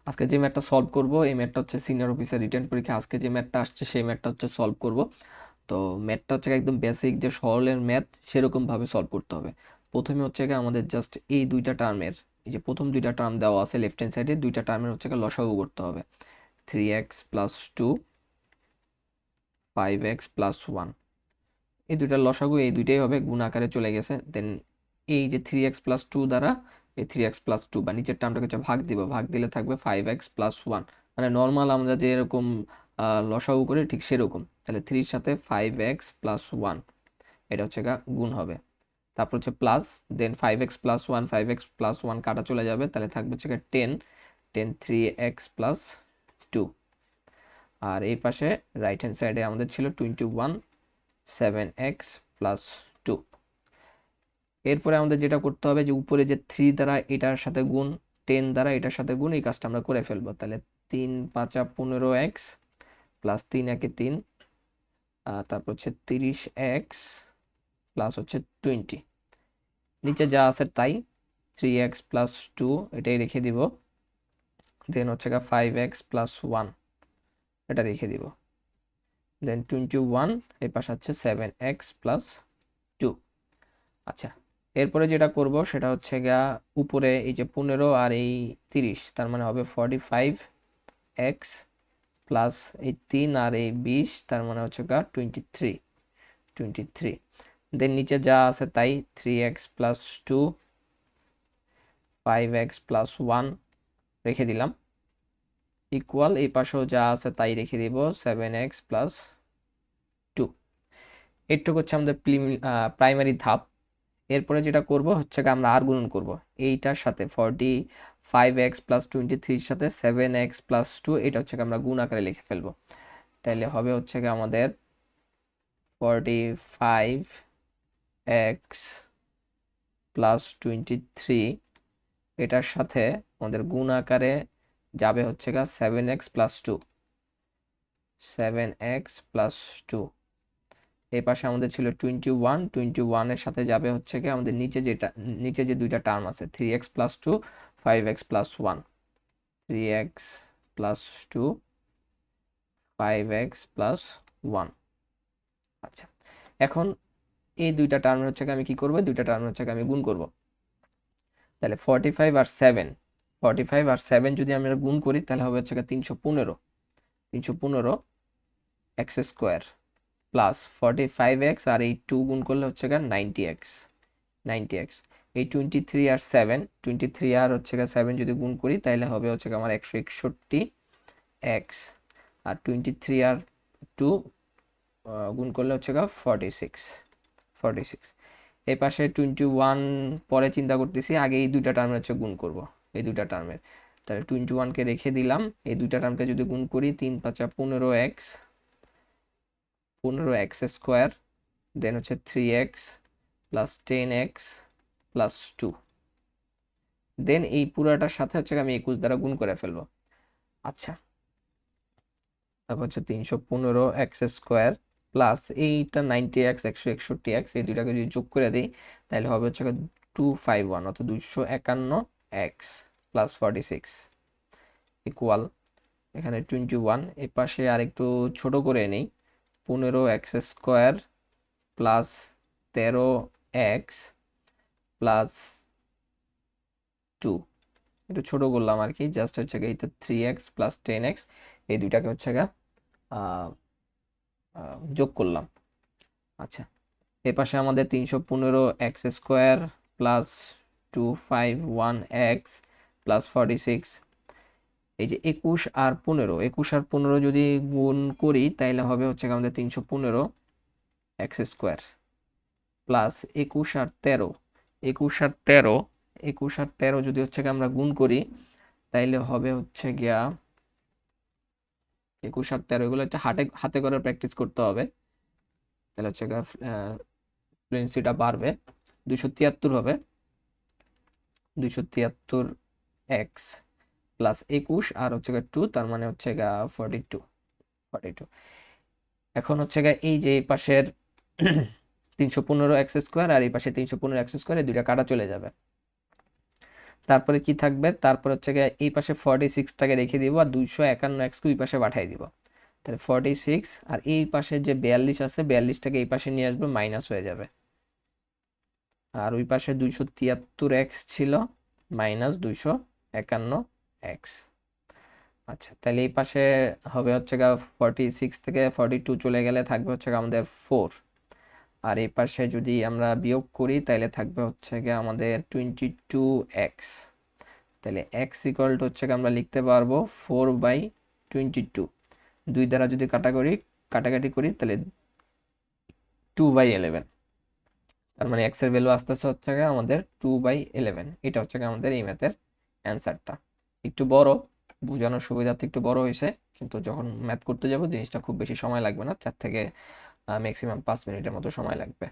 আজকে যে ম্যাথটা সলভ করব এই ম্যাথটা হচ্ছে সিনিয়র অফিসার রিটেন পরীক্ষা আজকে যে ম্যাথটা আসছে সেই ম্যাথটা হচ্ছে সলভ করব। তো ম্যাথটা হচ্ছে একদম বেসিক যে সরলের ম্যাথ সেরকমভাবে সলভ করতে হবে। প্রথমে হচ্ছে গিয়ে আমাদের জাস্ট এই দুইটা টার্মের, এই যে প্রথম দুইটা টার্ম দেওয়া আছে লেফট হ্যান্ড সাইডে, দুইটা টার্মের হচ্ছে গিয়ে লসাগু করতে হবে। 3x+2, 5x+1, এই দুইটার লসাগু এই দুইটাই হবে, গুণ আকারে চলে গেছে। দেন এই যে 3x+2 দ্বারা এই 3x+2 বা নিচের টার্মটাকে হচ্ছে ভাগ দিব, ভাগ দিলে থাকবে 5x+1। মানে নর্মাল আমরা যে এরকম লসাগু করি ঠিক সেরকম। তাহলে 3 সাথে 5x+1 এটা হচ্ছে গুণ হবে। তারপর হচ্ছে প্লাস, দেন 5x+1, 5x+1 কাটা চলে যাবে, তাহলে থাকবে হচ্ছে 10, 3x+2। আর এই পাশে রাইট হ্যান্ড সাইডে আমাদের ছিল 21, 7x+2। এরপরে আমাদের যেটা করতে হবে যে উপরে যে 3 দ্বারা এটার সাথে গুণ, 10 দ্বারা এটার সাথে গুণ, এই কাজটা আমরা করে ফেলবো। তাহলে 3×5 = 15x, প্লাস 3×1 = 3, তারপর হচ্ছে 30x প্লাস হচ্ছে 20। নিচে যা আছে তাই, 3x+2 এটাই রেখে দিব। দেন হচ্ছে 5x+1 এটা রেখে দিব। দেন 21, এর পাশে হচ্ছে 7x+2। আচ্ছা, এরপরে যেটা করব সেটা হচ্ছে উপরে এই যে 15 আর এই 30, তার মানে হবে 45x, প্লাস এই 3 আর এই 20, তার মানে হচ্ছে 23। দেন নিচে যা আছে তাই, 3x+2, 5x+1 রেখে দিলাম, ইকুয়াল এই পাশেও যা আছে তাই রেখে দিব, 7x+2। এইটুকু হচ্ছে আমাদের প্রাইমারি ধাপ। এরপরে যেটা করব হচ্ছে আমরা আর গুণন করব এইটার সাথে, 45x+23 সাথে 7x+2, এটা হচ্ছে আমরা গুণ আকারে লিখে ফেলবো। তাহলে হবে হচ্ছে আমাদের 45x+23, এটার সাথে আমাদের গুণ আকারে যাবে হচ্ছে 7x+2, 7x+2। এই পাশে আমাদের ছিল 21, 21-এর সাথে যাবে হচ্ছে আমাদের নিচে যে দুইটা টার্ম আছে, 3x+2, 5x+1, 3x+2, 5x+1। আচ্ছা, এখন এই দুইটা টার্মের হচ্ছে আমি কি করব, দুইটা টার্মের হচ্ছে আমি গুণ করব। তাহলে 45 আর 7 যদি আমরা গুণ করি তাহলে হবে হচ্ছে 315, 315x² প্লাস 45x আর এই 2 গুণ করলে হচ্ছে 90x, 90x। এই 23 আর হচ্ছে 7 যদি গুণ করি তাহলে হবে হচ্ছে আমার 161x, আর 23 আর 2 গুণ করলে হচ্ছে 46। এই পাশে 21 পরে চিন্তা করতেছি, আগে এই দুইটা টার্মের হচ্ছে গুণ করব, এই দুইটা টার্মের। তাহলে 21কে রেখে দিলাম, এই দুইটা টার্মকে যদি গুণ করি, 3×5 = 15x, 15x², দেন হচ্ছে 3x প্লাস 10x প্লাস 2। দেন এই পুরাটার সাথে হচ্ছে আমি 21 দ্বারা গুণ করে ফেলবো। আচ্ছা, তারপর হচ্ছে 315x² প্লাস এইটা 90x, 161x, এই দুইটাকে যদি যোগ করে দিই তাহলে হবে হচ্ছে 251, অর্থাৎ 251x প্লাস 46 ইকুয়াল এখানে 21। এই পাশে আরেকটু ছোট করে নেই, 15x² প্লাস 13x প্লাস 2, একটু ছোট করলাম আর কি, জাস্ট হচ্ছে এই তো 3x প্লাস 10x, এই দুইটাকে হচ্ছে যোগ করলাম। আচ্ছা, এ পাশে আমাদের 315x² প্লাস 251x প্লাস 46, এই যে 21 আর 15 যদি গুণ করি তাহলে হবে হচ্ছে আমাদের 315x² প্লাস 21 আর 13, 21 আর 13, 21 আর 13 যদি হচ্ছে আমরা গুণ করি তাইলে হবে হচ্ছে 21 আর 13, এগুলো একটা হাতে হাতে করে প্র্যাকটিস করতে হবে, তাহলে হচ্ছে ফ্লুয়েন্সিটা বাড়বে। 273 হবে, 273x প্লাস 21 আর হচ্ছে 2, তার মানে হচ্ছে 42। এখন হচ্ছে এই যে এই পাশের 315x² আর এই পাশে 315x², এই দুইটা কাটা চলে যাবে। তারপরে কি থাকবে, তারপর হচ্ছে গিয়ে এই পাশে 46টাকে রেখে দিব আর 251x ওই পাশে পাঠিয়ে দিব। তাহলে 46 আর এই পাশে যে 42 আছে 42টাকে এই পাশে নিয়ে আসবে, মাইনাস হয়ে যাবে। আর ওই পাশে 273x ছিল, মাইনাস 251x। আচ্ছা, তাহলে এই পাশে হবে হচ্ছে গা 46 থেকে 42 চলে গেলে থাকবে হচ্ছে গা আমাদের 4। আর এই পাশে যদি আমরা বিয়োগ করি তাহলে থাকবে হচ্ছে গিয়ে আমাদের 22x। তাহলে এক্স ইকুয়াল টু হচ্ছে গিয়ে আমরা লিখতে পারবো 4/22। দুই দ্বারা যদি কাটাকাটি করি তাহলে 2/11। তার মানে এক্স এর ভ্যালু আসতেছে হচ্ছে গিয়ে আমাদের 2/11। এটা হচ্ছে গিয়ে আমাদের এই ম্যাথের অ্যান্সারটা। একটু বড়, বোঝানোর সুবিধার্থে একটু বড় হয়েছে, কিন্তু যখন ম্যাথ করতে যাব জিনিসটা খুব বেশি সময় লাগবে না, 4 থেকে ম্যাক্সিমাম 5 মিনিটের মতো সময় লাগবে।